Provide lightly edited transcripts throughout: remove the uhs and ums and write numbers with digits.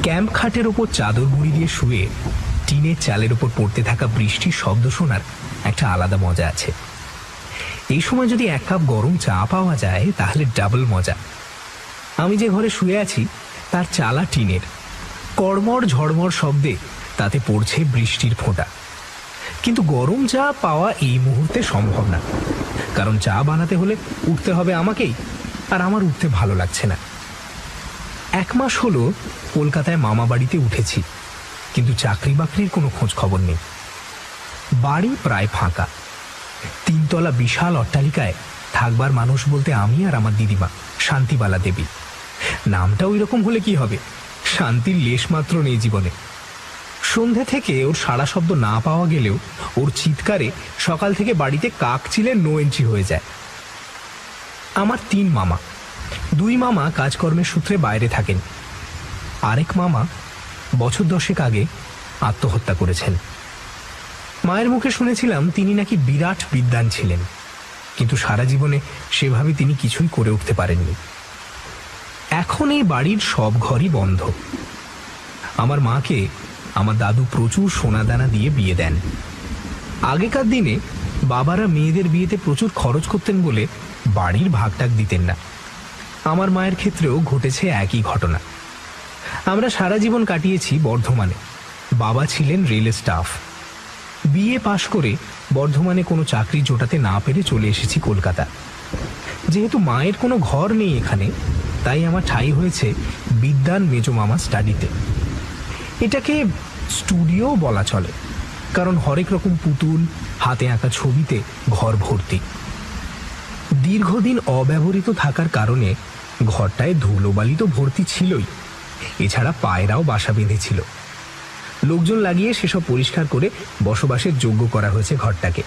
Camp খাটের ওপর চাদর মুড়ি দিয়ে শুয়ে টিনের চালের ওপর পড়তে থাকা বৃষ্টির শব্দ শোনার একটা আলাদা মজা আছে। এই সময় যদি এক কাপ গরম চা পাওয়া যায় তাহলে ডাবল মজা। আমি যে ঘরে শুয়ে আছি তার চালা টিনের, কড়মড় ঝড়মড় শব্দে তাতে পড়ছে বৃষ্টির ফোঁটা। কিন্তু গরম চা পাওয়া এই মুহূর্তে সম্ভব না, কারণ চা বানাতে হলে উঠতে হবে আমাকেই, আর আমার উঠতে ভালো লাগছে না। 1 মাস হলো কলকাতায় মামা বাড়িতে উঠেছি, কিন্তু চাকরি বাকরির কোনো খোঁজ খবর নেই। বাড়ি প্রায় ফাঁকা। 3 তলা বিশাল অট্টালিকায় থাকবার মানুষ বলতে আমি আর আমার দিদিমা শান্তিবালা দেবী। নামটা ওই রকম হলে কি হবে, শান্তির লেশ মাত্র নেই জীবনে। সন্ধে থেকে ওর সাড়া শব্দ না পাওয়া গেলেও ওর চিৎকারে সকাল থেকে বাড়িতে কাক চিলে নো এন্ট্রি হয়ে যায়। আমার 3 মামা। 2 মামা কাজকর্মের সূত্রে বাইরে থাকেন। আরেক মামা বছর 10 আগে আত্মহত্যা করেছেন। মায়ের মুখে শুনেছিলাম তিনি নাকি বিরাট বিদ্বান ছিলেন, কিন্তু সারা জীবনে সেভাবে তিনি কিছুই করে উঠতে পারেননি। এখন এই বাড়ির সব ঘরই বন্ধ। আমার মাকে আমার দাদু প্রচুর সোনাদানা দিয়ে বিয়ে দেন। আগেকার দিনে বাবারা মেয়েদের বিয়েতে প্রচুর খরচ করতেন বলে বাড়ির ভাগটাক দিতেন না। আমার মায়ের ক্ষেত্রেও ঘটেছে একই ঘটনা। আমরা সারা জীবন কাটিয়েছি বর্ধমানে। বাবা ছিলেন রেলের স্টাফ। বিএ পাশ করে বর্ধমানে কোনো চাকরি জোটাতে না পেরে চলে এসেছি কলকাতা। যেহেতু মায়ের কোনো ঘর নেই এখানে, তাই আমার ঠাঁই হয়েছে বিদ্বান মেজো মামা স্টাডিতে। এটাকে স্টুডিও বলা চলে, কারণ হরেক রকম পুতুল, হাতে আঁকা ছবিতে ঘর ভর্তি। দীর্ঘদিন অব্যবহৃত থাকার কারণে ঘরটায় ধুলোবালি তো ভর্তি ছিলই, এছাড়া পায়রাও বাসা বেঁধেছিল। লোকজন লাগিয়ে সেসব পরিষ্কার করে বসবাসের যোগ্য করা হয়েছে ঘরটাকে।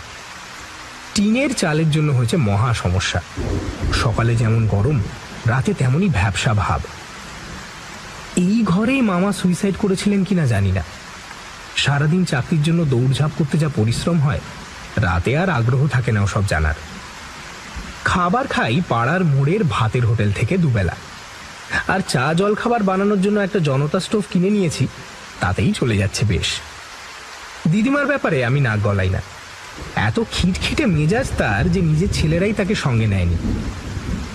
টিনের চালের জন্য হয়েছে মহা সমস্যা। সকালে যেমন গরম, রাতে তেমনই ভ্যাপসা ভাব। এই ঘরেই মামা সুইসাইড করেছিলেন কিনা জানি না। সারাদিন চাকরির জন্য দৌড়ঝাঁপ করতে যা পরিশ্রম হয়, রাতে আর আগ্রহ থাকে না ওসব জানার। খাবার খাই পাড়ার মোড়ের ভাতের হোটেল থেকে দুবেলা, আর চা জল খাবার বানানোর জন্য একটা জনতা স্টোভ কিনে নিয়েছি, তাতেই চলে যাচ্ছে বেশ। দিদিমার ব্যাপারে আমি নাক গলাই না। এত খিটখিটে মেজাজ তার যে নিজের ছেলেরাই তাকে সঙ্গে নেয়নি।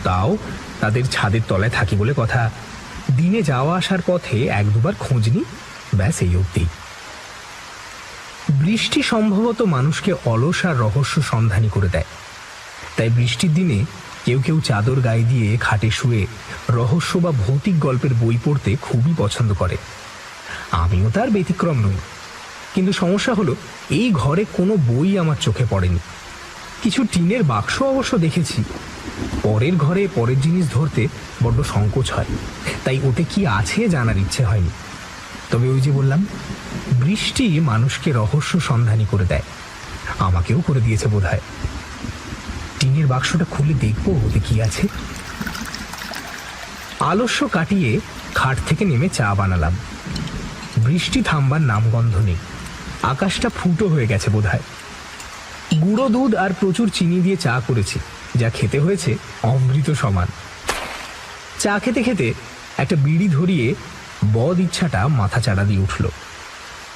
তাও তাদের ছাদের তলায় থাকি বলে কথা, দিনে যাওয়া আসার পথে 1-2বার খোঁজ নি, ব্যাস এই অবধি। বৃষ্টি সম্ভবত মানুষকে অলস আর রহস্য সন্ধানী করে দেয়। তাই বৃষ্টির দিনে কেউ কেউ চাদর গায়ে দিয়ে খাটে শুয়ে রহস্য বা ভৌতিক গল্পের বই পড়তে খুবই পছন্দ করে। আমিও তার ব্যতিক্রম নই। কিন্তু সমস্যা হলো, এই ঘরে কোনো বই আমার চোখে পড়েনি। কিছু টিনের বাক্স অবশ্য দেখেছি। পরের ঘরে পরের জিনিস ধরতে বড্ড সংকোচ হয়, তাই ওতে কি আছে জানার ইচ্ছে হয়নি। তবে ওই যে বললাম, বৃষ্টি মানুষকে রহস্য সন্ধানী করে দেয়। আমাকেও করে দিয়েছে বোধহয়। টিনের বাক্সটা খুলে দেখবো ওতে কি আছে। আলস্য কাটিয়ে খাট থেকে নেমে চা বানালাম। বৃষ্টি থামবার নামগন্ধ নেই। আকাশটা ফুটো হয়ে গেছে বোধহয়। গুঁড়ো দুধ আর প্রচুর চিনি দিয়ে চা করেছি, যা খেতে হয়েছে অমৃত সমান। চা খেতে খেতে একটা বিড়ি ধরিয়ে বদ ইচ্ছাটা মাথা চাড়া দিয়ে উঠল।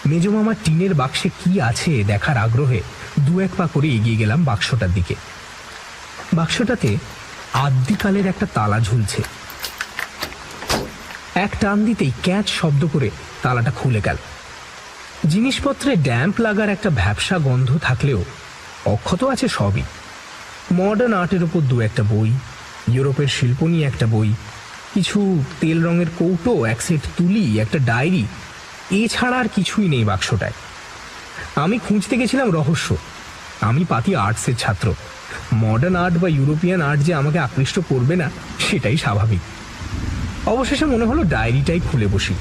মেজো মামার টিনের বাক্সে কি আছে দেখার আগ্রহে 2-1 পা করে এগিয়ে গেলাম বাক্সটার দিকে। বাক্সটাতে আদ্যিকালের একটা তালা ঝুলছে। এক টান দিতেই ক্যাচ শব্দ করে তালাটা খুলে গেল। জিনিসপত্রে ড্যাম্প লাগার একটা ভ্যাপসা গন্ধ থাকলেও অক্ষত আছে সবই। মডার্ন আর্টের ওপর 2-1টা বই, ইউরোপের শিল্প নিয়ে একটা বই, কিছু তেল রঙের কৌটো, 1 সেট তুলি, একটা ডায়েরি, এছাড়া আর কিছুই নেই বাক্সটায়। আমি খুঁজতে গেছিলাম রহস্য। আমি পাতি আর্টসের ছাত্র। মডার্ন আর্ট বা ইউরোপিয়ান আর্ট যে আমাকে আকৃষ্ট করবে না সেটাই স্বাভাবিক। অবশেষে মনে হলো ডায়েরিটাই খুলে বসি।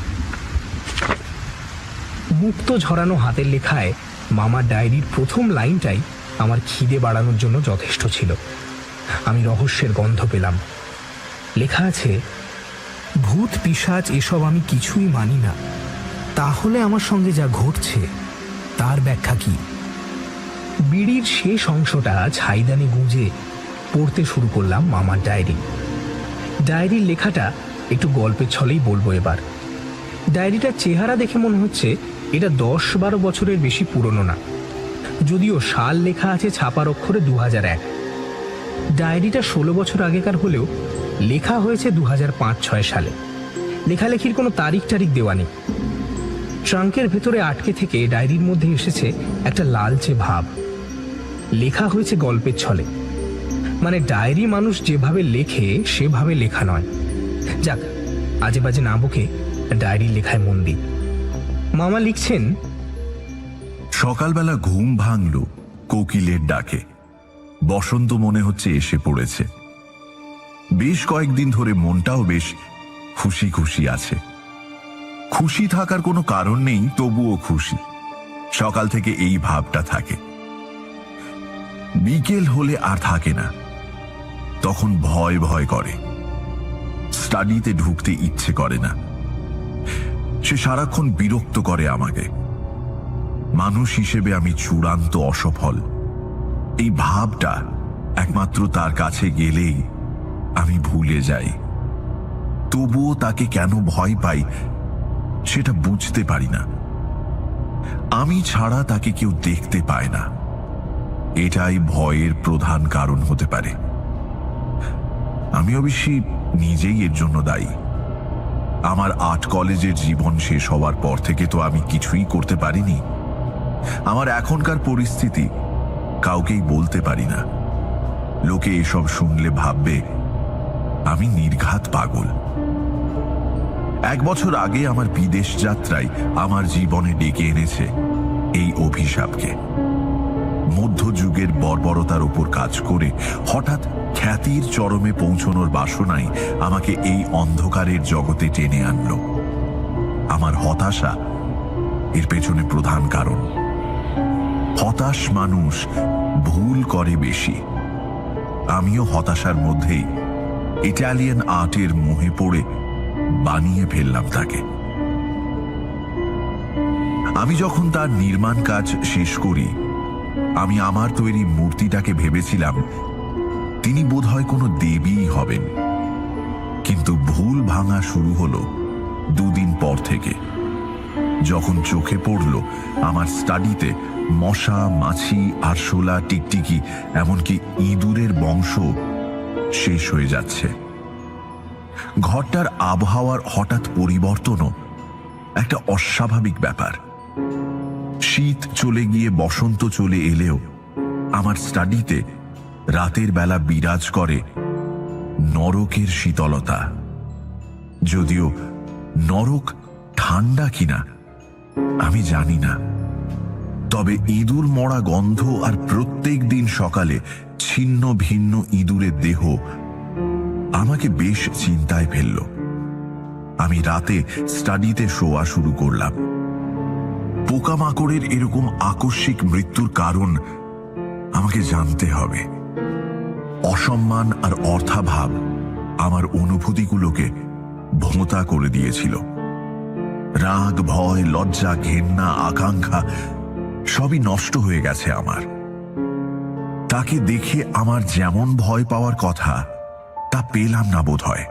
মুক্ত ঝরানো হাতের লেখায় মামার ডায়েরির প্রথম লাইনটাই আমার খিদে বাড়ানোর জন্য যথেষ্ট ছিল। আমি রহস্যের গন্ধ পেলাম। লেখা আছে, ভূত পিশাচ এসব আমি কিছুই মানি না, তাহলে আমার সঙ্গে যা ঘটছে তার ব্যাখ্যা কি? বিড়ির শেষ অংশটা ছাইদানে গুঁজে পড়তে শুরু করলাম মামার ডায়েরি। ডায়েরির লেখাটা একটু গল্পের ছলেই বলবো এবার। ডায়েরিটার চেহারা দেখে মনে হচ্ছে এটা 10-12 বছরের বেশি পুরনো না, যদিও সাল লেখা আছে ছাপার অক্ষরে 2001। ডায়েরিটা 16 বছর আগেকার হলেও লেখা হয়েছে 2005-6 সালে। লেখালেখির কোনো তারিখ দেওয়া নেই। ট্রাঙ্কের ভেতরে আটকে থেকে ডায়েরির মধ্যে এসেছে একটা লালচে ভাব। লেখা হয়েছে গল্পের ছলে, মানে ডায়েরি মানুষ যেভাবে লেখে সেভাবে লেখা নয়। যাক, আজে বাজে না বকে ডায়েরির লেখায় মন দিই। মামা লিখছেন, সকালবেলা ঘুম ভাঙল কোকিলের ডাকে। বসন্ত মনে হচ্ছে এসে পড়েছে। বেশ কয়েকদিন ধরে মনটাও বেশ খুশি খুশি আছে। খুশি থাকার কোনো কারণ নেই, তবুও খুশি। সকাল থেকে এই ভাবটা থাকে। বিকেল হলে আর থাকে না, তখন ভয় ভয় করে। স্টাডিতে ঢুকতে ইচ্ছে করে না। সে সারাক্ষণ বিরক্ত করে আমাকে। মানুষ হিসেবে আমি চূড়ান্ত অসফল। এই ভাবটা একমাত্র তার কাছে গেলেই আমি ভুলে যাই। তবুও তাকে কেন ভয় পাই সেটা বুঝতে পারি না। আমি ছাড়া তাকে কেউ দেখতে পায় না, এটাই ভয়ের প্রধান কারণ হতে পারে। আমি অবশ্যই নিজেই এর জন্য দায়ী। আমার আর্ট কলেজের জীবন শেষ হওয়ার পর থেকে তো আমি কিছুই করতে পারিনি। আমার এখনকার পরিস্থিতি কাউকেই বলতে পারি না। লোকে এসব শুনলে ভাববে আমি নির্ঘাত পাগল। 1 বছর আগে আমার বিদেশ যাত্রায় আমার জীবনে ডেকে এনেছে এই অভিশাপকে। মধ্যযুগের বর্বরতার উপর কাজ করে হঠাৎ খ্যাতির চরমে পৌঁছনোর বাসনায় আমাকে এই অন্ধকারের জগতে টেনে আনলো। আমার হতাশা এর পেছনে প্রধান কারণ। হতাশ মানুষ ভুল করে বেশি। আমিও হতাশার মধ্যেই ইটালিয়ান আর্টের মোহে পড়ে বানিয়ে ফেললাম তাকে। আমি যখন তার নির্মাণ কাজ শেষ করি, আমি আমার তৈরি মূর্তিটাকে ভেবেছিলাম তিনি বোধহয় কোনো দেবীই হবেন। কিন্তু ভুল ভাঙা শুরু হলো 2 দিন পর থেকে, যখন চোখে পড়ল আমার স্টাডিতে মশা, মাছি, আরশোলা, টিকটিকি, এমনকি ইঁদুরের বংশ শেষ হয়ে যাচ্ছে। ঘরটার আবহাওয়ার হঠাৎ পরিবর্তনও একটা অস্বাভাবিক ব্যাপার। শীত চলে গিয়ে বসন্ত চলে এলেও আমার স্টাডিতে রাতের বেলা বিরাজ করে নরকের শীতলতা। যদিও নরক ঠান্ডা কিনা আমি জানি না, তবে ইঁদুর মরা গন্ধ আর প্রত্যেক দিন সকালে ছিন্ন ভিন্ন ইঁদুরের দেহ আমাকে বেশ চিন্তায় ফেলল। আমি রাতে স্টাডিতে শোয়া শুরু করলাম। পোকামাকড়ের এরকম আকস্মিক মৃত্যুর কারণ আমাকে জানতে হবে। অসম্মান আর অর্থাভাব আমার অনুভূতিগুলোকে ভোঁতা করে দিয়েছিল। রাগ, ভয়, লজ্জা, ঘেন্না, আকাঙ্ক্ষা সবই নষ্ট হয়ে গেছে আমার। তাকে দেখে আমার যেমন ভয় পাওয়ার কথা তা পেলাম না বোধহয়।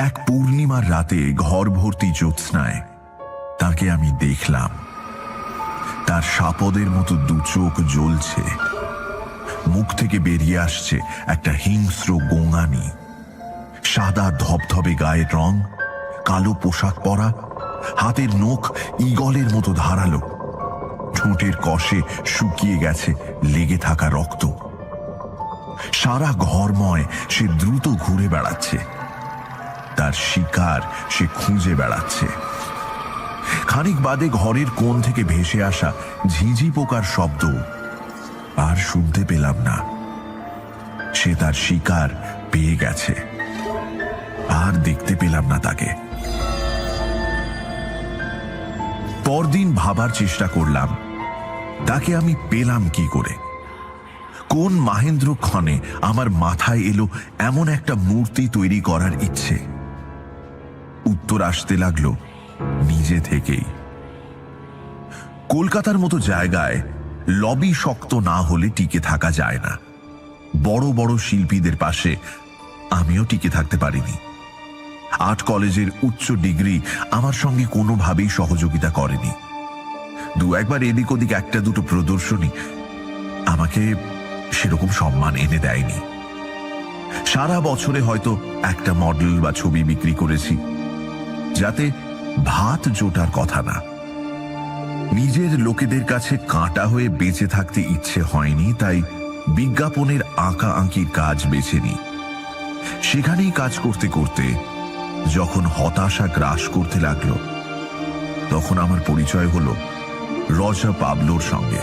এক পূর্ণিমার রাতে ঘর ভর্তি জ্যোৎস্নায় তাকে আমি দেখলাম। তার সাপদের মতো 2 চোখ জ্বলছে। মুখ থেকে বেরিয়ে আসছে একটা হিংস্র গোঙানি। সাদা ধবধবে গায়ের রং, কালো পোশাক পরা, হাতের নখ ঈগলের মতো ধারালো। ঠোঁটের কষে শুকিয়ে গেছে লেগে থাকা রক্ত। সারা ঘরময় সে দ্রুত ঘুরে বেড়াচ্ছে। তার শিকার সে খুঁজে বেড়াচ্ছে। খানিক বাদে ঘরের কোণ থেকে ভেসে আসা ঝিঁঝি পোকার শব্দ আর শুনতে পেলাম না। সে তার শিকার পেয়ে গেছে। আর দেখতে পেলাম না তাকে। পরদিন ভাবার চেষ্টা করলাম তাকে আমি পেলাম কি করে। কোন মাহেন্দ্রক্ষণে আমার মাথায় এলো এমন একটা মূর্তি তৈরি করার ইচ্ছে। উত্তর আসতে লাগলো নিজে থেকেই। কলকাতার মতো জায়গায় লবি শক্ত না হলে টিকে থাকা যায় না। বড় বড় শিল্পীদের পাশে আমিও টিকে থাকতে পারিনি। আর্ট কলেজের উচ্চ ডিগ্রি আমার সঙ্গে কোনোভাবেই সহযোগিতা করেনি। দু একবার এদিক ওদিক একটা দুটো প্রদর্শনী আমাকে সেরকম সম্মান এনে দেয়নি। সারা বছরে হয়তো একটা মডেল বা ছবি বিক্রি করেছি, যাতে ভাত জোটার কথা না। নিজের লোকেদের কাছে কাঁটা হয়ে বেঁচে থাকতে ইচ্ছে হয়নি, তাই বিজ্ঞাপনের আঁকা আঁকির কাজ বেছে নিই। সেখানেই কাজ করতে করতে যখন হতাশা গ্রাস করতে লাগলো, তখন আমার পরিচয় হলো রজার পাবলোর সঙ্গে।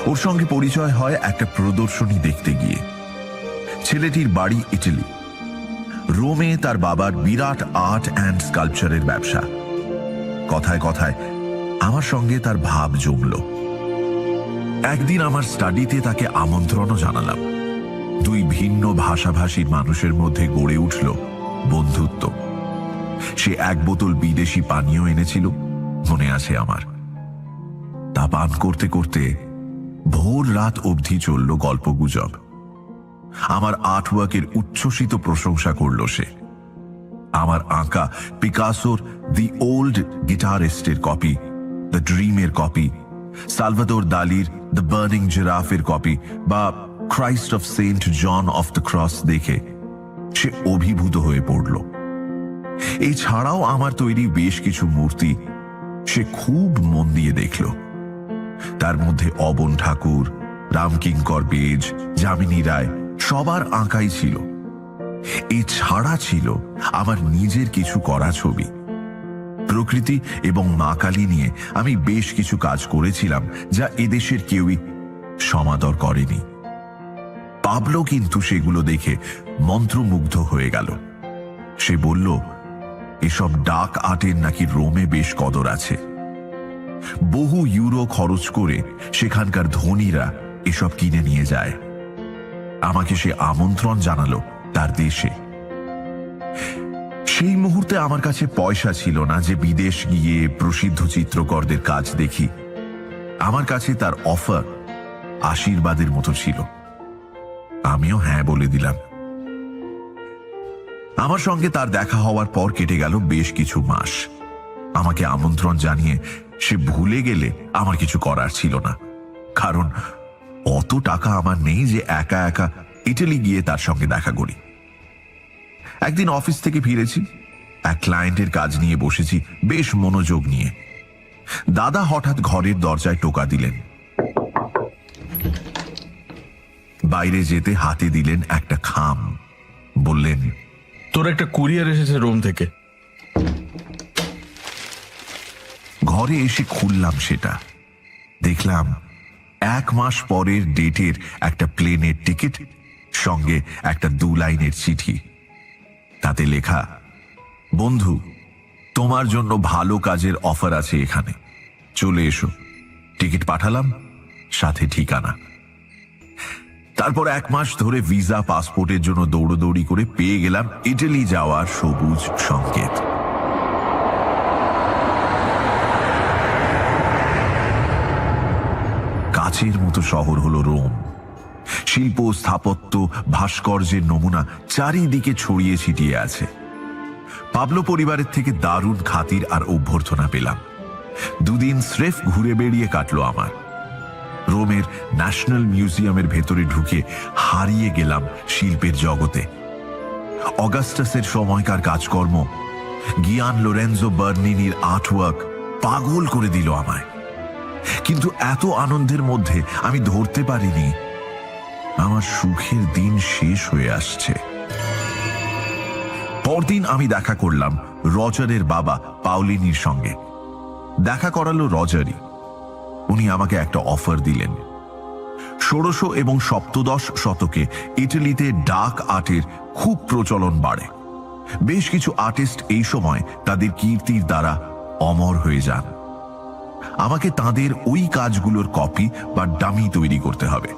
ওর সঙ্গে পরিচয় হয় একটা প্রদর্শনী দেখতে গিয়ে। ছেলেটির বাড়ি ইটালি। রোমে তার বাবার বিরাট আর্ট অ্যান্ড স্কাল্পচারের ব্যবসা। কথায় কথায় আমার সঙ্গে তার ভাব জমল। একদিন আমার স্টাডিতে তাকে আমন্ত্রণও জানালাম। দুই ভিন্ন ভাষাভাষীর মানুষের মধ্যে গড়ে উঠল বন্ধুত্ব। সে এক বোতল বিদেশি পানীয় এনেছিল, মনে আছে আমার। তা পান করতে করতে ভোর রাত অবধি চলল গল্পগুজব। আমার আর্টওয়ার্কের উচ্ছ্বসিত প্রশংসা করল সে। আমার আঁকা পিকাসোর দি ওল্ড গিটারিস্টের কপি, দ্য ড্রিমের কপি, সালভাদোর দালির দ্য বার্নিং জিরাফের কপি বা Christ of Saint John of the Cross দেখে সে অভিভূত হয়ে পড়ল। এছাড়াও আমার তৈরি বেশ কিছু মূর্তি সে খুব মন দিয়ে দেখল। তার মধ্যে অবন ঠাকুর, রামকিঙ্কর বেজ, যামিনী রায় সবার আঁকাই ছিল। এছাড়া ছিল আমার নিজের কিছু করা ছবি। প্রকৃতি এবং মা কালী নিয়ে আমি বেশ কিছু কাজ করেছিলাম, যা এদেশের কেউই সমাদর করেনি। পাবলো কিন্তু সেগুলো দেখে মন্ত্রমুগ্ধ হয়ে গেল। সে বলল, এসব ডাক আর্টের নাকি রোমে বেশ কদর আছে। বহু ইউরো খরচ করে সেখানকার ধনীরা এসব কিনে নিয়ে যায়। আমাকে সে আমন্ত্রণ জানালো তার দেশে। সেই মুহূর্তে আমার কাছে পয়সা ছিল না যে বিদেশ গিয়ে প্রসিদ্ধ চিত্রকরদের কাজ দেখি। আমার কাছে তার অফার আশীর্বাদের মতো ছিল। আমিও হ্যাঁ বলে দিলাম। আমার সঙ্গে তার দেখা হওয়ার পর কেটে গেল বেশ কিছু মাস। আমাকে আমন্ত্রণ জানিয়ে সে ভুলে গেলে আমার কিছু করার ছিল না, কারণ অত টাকা আমার নেই যে একা একা ইটালি গিয়ে তার সঙ্গে দেখা করি। একদিন অফিস থেকে ফিরেছি, এক ক্লায়েন্টের কাজ নিয়ে বসেছি বেশ মনোযোগ নিয়ে। দাদা হঠাৎ ঘরের দরজায় টোকা দিলেন। বাইরে যেতে হাতে দিলেন একটা খাম। বললেন, তোর একটা কুরিয়ার এসেছে রোম থেকে। ঘরে এসে খুললাম সেটা। দেখলাম 1 মাস পরের ডেটের একটা প্লেনের টিকিট, সঙ্গে একটা 2 লাইনের চিঠি। তাতে লেখা, বন্ধু, তোমার জন্য ভালো কাজের অফার আছে এখানে, চলে এসো। টিকিট পাঠালাম, সাথে ঠিকানা। তারপর 1 মাস ধরে ভিসা পাসপোর্টের জন্য দৌড়দৌড়ি করে পেয়ে গেলাম ইটালি যাওয়ার সবুজ সংকেত। কাচের মতো শহর হলো রোম। শিল্প, স্থাপত্য, ভাস্কর্যের নমুনা চারিদিকে ছড়িয়ে ছিটিয়ে আছে। পাবলো পরিবারের থেকে দারুণ খাতির আর অভ্যর্থনা পেলাম। 2 দিন স্রেফ ঘুরে বেড়িয়ে কাটলো আমার। রোমের ন্যাশনাল মিউজিয়ামের ভেতরে ঢুকে হারিয়ে গেলাম শিল্পের জগতে। অগাস্টাসের সময়কার কাজকর্ম, গিয়ান লোরেনজো বার্নিনির আর্টওয়ার্ক পাগল করে দিল আমায়। কিন্তু এত আনন্দের মধ্যে আমি ধরতে পারিনি আমার সুখের দিন শেষ হয়ে আসছে। পরদিন আমি দেখা করলাম রজারের বাবা পাউলিনির সঙ্গে। দেখা করালো রজারই। উনি আমাকে একটা অফার দিলেন। 1600 এবং 17 শতকে ইটালিতে ডাক আর্টের খুব প্রচলন বাড়ে। বেশ কিছু আর্টিস্ট এই সময় তাদের কীর্তির দ্বারা অমর হয়ে যান। আমাকে তাদের ওই কাজগুলোর কপি বা ডামি তৈরি করতে হবে।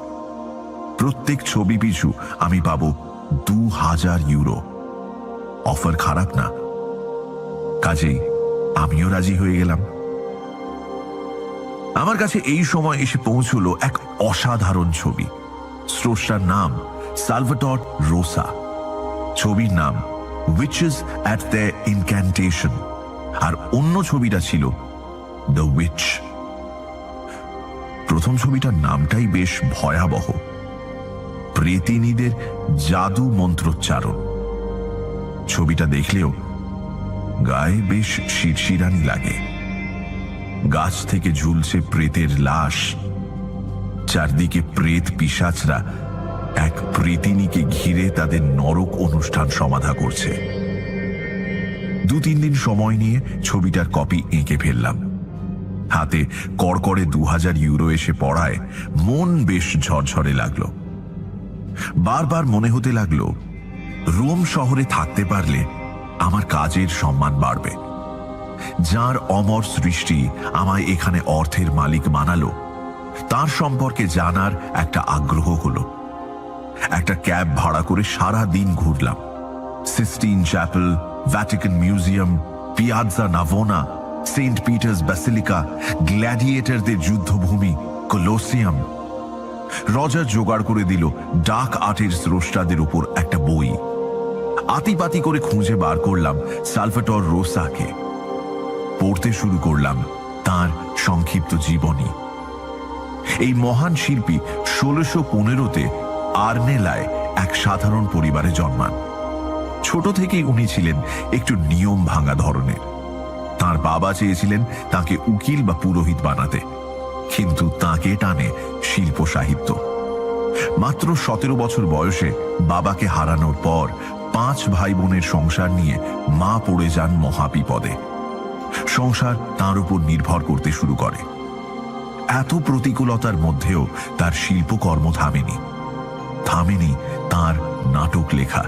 প্রত্যেক ছবি পিছু আমি পাবো 2000 ইউরো। অফার খারাপ না, কাজেই আমিও রাজি হয়ে গেলাম। আমার কাছে এই সময় এসে পৌঁছলো এক অসাধারণ ছবি। স্রষ্টার নাম সালভাটর রোসা, ছবির নাম উইচেস অ্যাট দ্য ইনক্যান্টেশন, আর অন্য ছবিটা ছিল দ্য উইচ। প্রথম ছবিটার নামটাই বেশ ভয়াবহ, প্রেতিনীদের জাদু মন্ত্রোচ্চারণ। ছবিটা দেখলেও গায়ে বেশ শিরশিরানি লাগে। গাছ থেকে ঝুলছে প্রেতের লাশ, চারদিকে প্রেত পিশাচরা এক প্রেতিনীকে ঘিরে তাদের নরক অনুষ্ঠান সমাধা করছে। 2-3 দিন সময় নিয়ে ছবিটার কপি এঁকে ফেললাম। হাতে কড়কড়ে 2000 ইউরো এসে পড়ায় মন বেশ ঝরঝরে লাগলো। বারবার মনে হতে লাগলো রোম শহরে থাকতে পারলে আমার কাজের সম্মান বাড়বে। যার অমর সৃষ্টি আমায় এখানে অর্থের মালিক বানালো, তার সম্পর্কে জানার একটা আগ্রহ হলো। একটা ক্যাব ভাড়া করে সারা দিন ঘুরলাম। Sistine Chapel, Vatican Museum, Piazza Navona, Saint Peter's Basilica, গ্ল্যাডিয়েটরদের যুদ্ধভূমি কলোসিয়াম। রজার জোগাড় করে দিল ডার্ক আর্টের স্রষ্টাদের উপর একটা বই। আতিপাতি করে খুঁজে বার করলাম সালভাটর রোসাকে। পড়তে শুরু করলাম তার সংক্ষিপ্ত জীবনী। এই মহান শিল্পী 1615-তে আর্নেলায় এক সাধারণ পরিবারে জন্মান। ছোট থেকেই উনি ছিলেন একটু নিয়ম ভাঙা ধরনের। তার বাবা চেয়েছিলেন তাকে উকিল বা পুরোহিত বানাতে, কিন্তু তাকে টানে শিল্প সাহিত্য। মাত্র 17 বছর বয়সে বাবাকে হারানোর পর 5 ভাই বোনের সংসার নিয়ে মা পড়ে যান মহাবিপদে। সংসার তার উপর নির্ভর করতে শুরু করে। এত প্রতিকূলতার মধ্যেও তার শিল্পকর্ম থামেনি তার নাটক লেখা।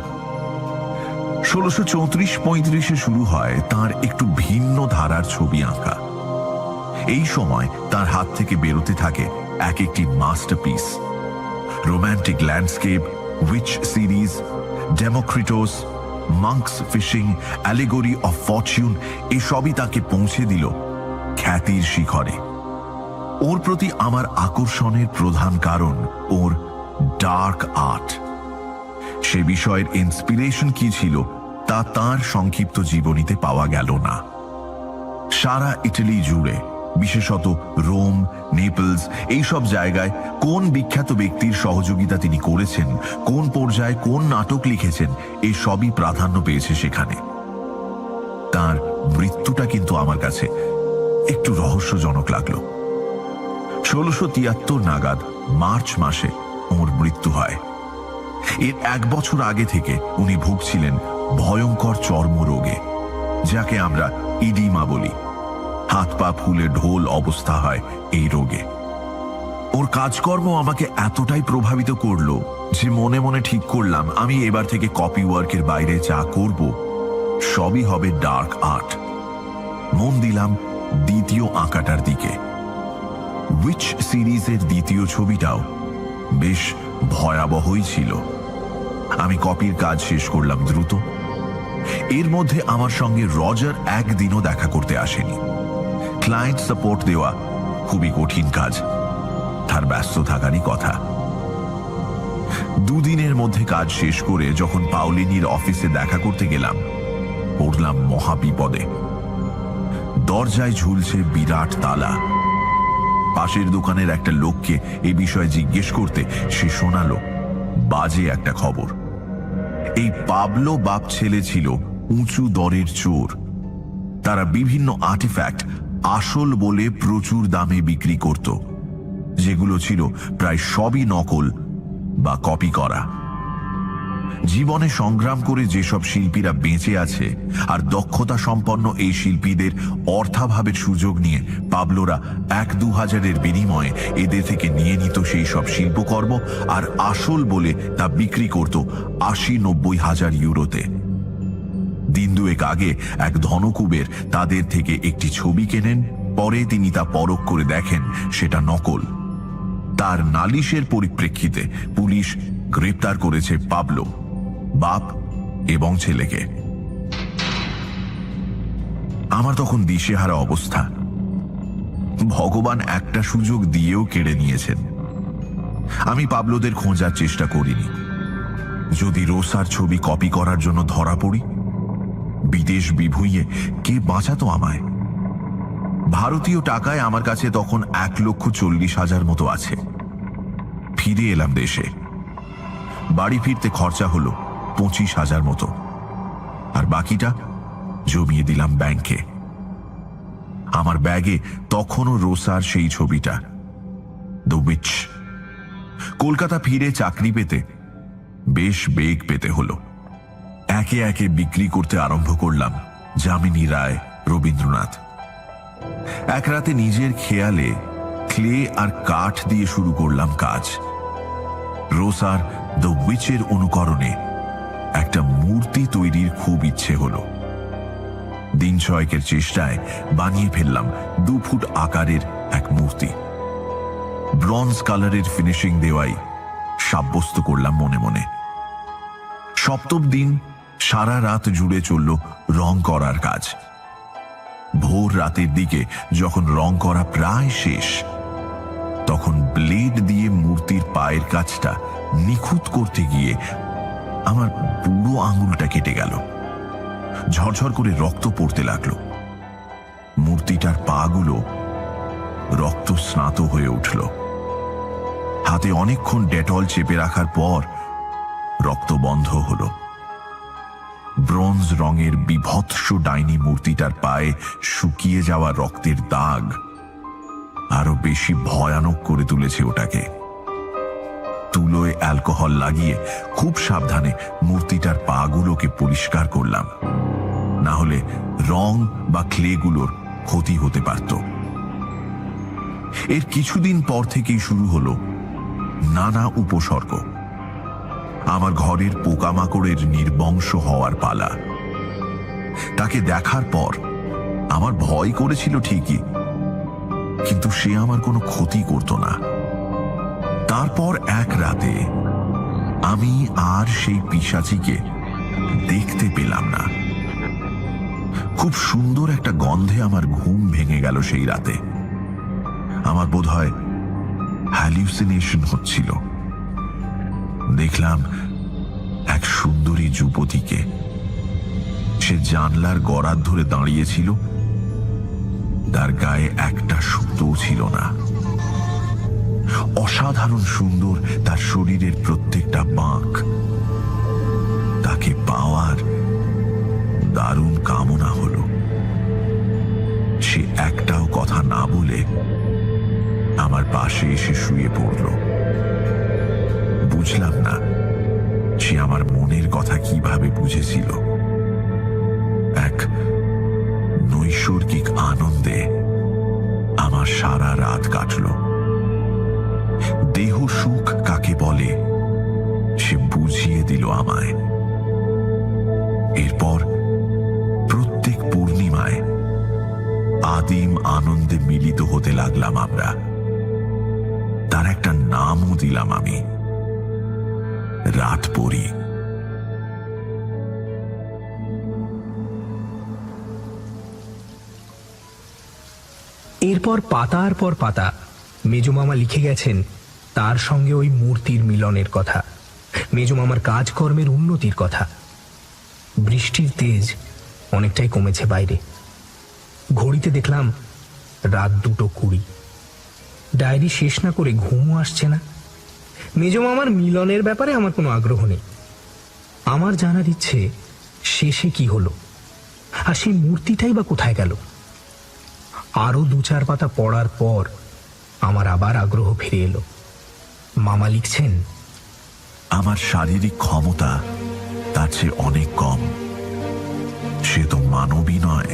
1634-35 শুরু হয় তার একটু ভিন্ন ধারার ছবি আঁকা। এই সময় তার হাত থেকে বেরোতে থাকে এক একটি masterpiece. Romantic landscape, witch series, Democritus, monks fishing, allegory of fortune, এসবই তাকে পৌঁছে দিল খ্যাতির শিখরে। ওর প্রতি আমার আকর্ষণের প্রধান কারণ ওর ডার্ক আর্ট। সে বিষয়ের ইন্সপিরেশন কি ছিল তা তার সংক্ষিপ্ত জীবনীতে পাওয়া গেল না। সারা ইটালি জুড়ে, বিশেষত রোম, নেপলস, এইসব জায়গায় কোন বিখ্যাত ব্যক্তির সহযোগিতা তিনি করেছেন, কোন পর্যায়ে কোন নাটক লিখেছেন, এই সবই প্রাধান্য পেয়েছে সেখানে। তার মৃত্যুটা কিন্তু আমার কাছে একটু রহস্যজনক লাগলো। 1673 নাগাদ মার্চ মাসে ওর মৃত্যু হয়। এর 1 বছর আগে থেকে উনি ভুগছিলেন ভয়ঙ্কর চর্মরোগে, যাকে আমরা ইডিমা বলি। হাত পা ফুলে ঢোল অবস্থা হয় এই রোগে। ওর কাজকর্ম আমাকে এতটাই প্রভাবিত করলো যে মনে মনে ঠিক করলাম আমি এবার থেকে কপি ওয়ার্কের বাইরে যা করব সবই হবে ডার্ক আর্ট। মন দিলাম দ্বিতীয় আঁকাটার দিকে। উইচ সিরিজের দ্বিতীয় ছবিটাও বেশ ভয়াবহই ছিল। আমি কপির কাজ শেষ করলাম দ্রুত। এর মধ্যে আমার সঙ্গে রজার একদিনও দেখা করতে আসেনি। ক্লায়েন্ট সাপোর্ট দেওয়া খুবই কঠিন কাজ, তার ব্যস্ত থাকারই কথা। 2 দিনের মধ্যে কাজ শেষ করে যখন পাউলিনির অফিসে দেখা করতে গেলাম, পড়লাম মহাবিপদে। দরজায় ঝুলছে বিরাট তালা। পাশের দোকানের একটা লোককে এ বিষয়ে জিজ্ঞেস করতে সে শোনালো বাজে একটা খবর। এই পাবলো বাপ ছেলে ছিল উঁচু দরের চোর। তারা বিভিন্ন আর্টিফ্যাক্ট আসল বলে প্রচুর দামে বিক্রি করত, যেগুলো ছিল প্রায় সবই নকল বা কপি করা। জীবনে সংগ্রাম করে যেসব শিল্পীরা বেঁচে আছে আর দক্ষতা সম্পন্ন এই শিল্পীদের অর্থাভাবের সুযোগ নিয়ে পাবলোরা 1-2 হাজারের বিনিময়ে এদের থেকে নিয়ে নিত সেই সব শিল্পকর্ম, আর আসল বলে তা বিক্রি করত 80-90 হাজার ইউরোতে। দিন 2 আগে এক ধনকুবের তাদের থেকে একটি ছবি কেনেন। পরে তিনি তা পরখ করে দেখেন সেটা নকল। তার নালিশের পরিপ্রেক্ষিতে পুলিশ গ্রেপ্তার করেছে পাবলো, বাপ এবং ছেলেকে। আমার তখন দিশেহারা অবস্থা। ভগবান একটা সুযোগ দিয়েও কেড়ে নিয়েছেন। আমি পাবলোদের খোঁজার চেষ্টা করিনি। যদি রোসার ছবি কপি করার জন্য ধরা পড়ি বিদেশ বিভুঁইয়ে কে বাঁচাতো আমায়? ভারতীয় টাকায় আমার কাছে তখন 1,40,000 মতো আছে। ফিরে এলাম দেশে। বাড়ি ফিরতে খরচা হলো 25,000 মতো, আর বাকিটা জমিয়ে দিলাম ব্যাংকে। আমার ব্যাগে তখনও রোসার সেই ছবিটা, দ্য উইচ। কলকাতা ফিরে চাকরি পেতে বেশ বেগ পেতে হলো। একে একে বিক্রি করতে আরম্ভ করলাম যামিনী রায়, রবীন্দ্রনাথ। এক রাতে নিজের খেয়ালে ক্লে আর কাঠ দিয়ে শুরু করলাম কাজ। রোসার দ্য উইচের অনুকরণে একটা মূর্তি তৈরির খুব ইচ্ছে হলো। দিন ছয়েকের চেষ্টায় বানিয়ে ফেললাম 2 ফুট আকারের এক মূর্তি। ব্রঞ্জ কালারের ফিনিশিং দেওয়াই সাব্যস্ত করলাম মনে মনে। সপ্তম দিন সারা রাত জুড়ে চলল রং করার কাজ। ভোর রাতের দিকে যখন রং করা প্রায় শেষ, তখন ব্লেড দিয়ে মূর্তির পায়ের কাছটা নিখুঁত করতে গিয়ে আমার বুড়ো আঙুলটা কেটে গেল। ঝরঝর করে রক্ত পড়তে লাগলো। মূর্তিটার পাগুলো রক্ত স্নাত হয়ে উঠল। হাতে অনেকক্ষণ ডেটল চেপে রাখার পর রক্ত বন্ধ হলো। ব্রোঞ্জ রঙের বিভৎস ডাইনি মূর্তিটার পায়ে শুকিয়ে যাওয়া রক্তের দাগ আরো বেশি ভয়ানক করে তুলেছে ওটাকে। তুলোয় অ্যালকোহল লাগিয়ে খুব সাবধানে মূর্তিটার পাগুলোকে পরিষ্কার করলাম, না হলে রং বা ক্লেগুলোর ক্ষতি হতে পারত। এর কিছুদিন পর থেকেই শুরু হলো নানা উপসর্গ। আমার ঘরের পোকামাকড়ের নির্বংশ হওয়ার পালা। তাকে দেখার পর আমার ভয় করেছিল ঠিকই, কিন্তু সে আমার কোনো ক্ষতি করত না। তারপর এক রাতে আমি আর সেই পিশাচিকে দেখতে পেলাম না। খুব সুন্দর একটা গন্ধে আমার ঘুম ভেঙে গেল সেই রাতে। আমার বোধহয় হ্যালিউসিনেশন হচ্ছিল। দেখলাম এক সুন্দরী যুবতীকে। সে জানলার গড়ার ধরে দাঁড়িয়েছিল। তার গায়ে একটা সুতো ছিল না। অসাধারণ সুন্দর তার শরীরের প্রত্যেকটা বাঁক। তাকে পাওয়ার দারুণ কামনা হলো। সে একটাও কথা না বলে আমার পাশে এসে শুয়ে পড়ল। বুঝলাম না সে আমার মনের কথা কিভাবে বুঝেছিল। এক নৈসর্গিক আনন্দে আমার সারা রাত কাটল। দেহ সুখ কাকে বলে সে বুঝিয়ে দিল আমায়। এরপর প্রত্যেক পূর্ণিমায় আদিম আনন্দে মিলিত হতে লাগলাম আমরা। তার একটা নামও দিলাম আমি, রাতপরী। এরপর পাতার পর পাতা মেজমামা লিখে গেছেন তার সঙ্গে ওই মূর্তির মিলনের কথা, মেজমামার কাজকর্মের উন্নতির কথা। বৃষ্টির তেজ অনেকটাই কমেছে বাইরে। ঘড়িতে দেখলাম রাত 2:20। ডায়েরি শেষ না করে ঘুমও আসছে না। মেজমামার মিলনের ব্যাপারে আমার কোনো আগ্রহ নেই। আমার জানার ইচ্ছে শেষে কি হলো, আর সেই মূর্তিটাই বা কোথায় গেল। আরো 2-4 পাতা পড়ার পর আমার আবার আগ্রহ ফিরে এলো। মামা লিখছেন, আমার শারীরিক ক্ষমতা তার চেয়ে অনেক কম। সে তো মানবী নয়,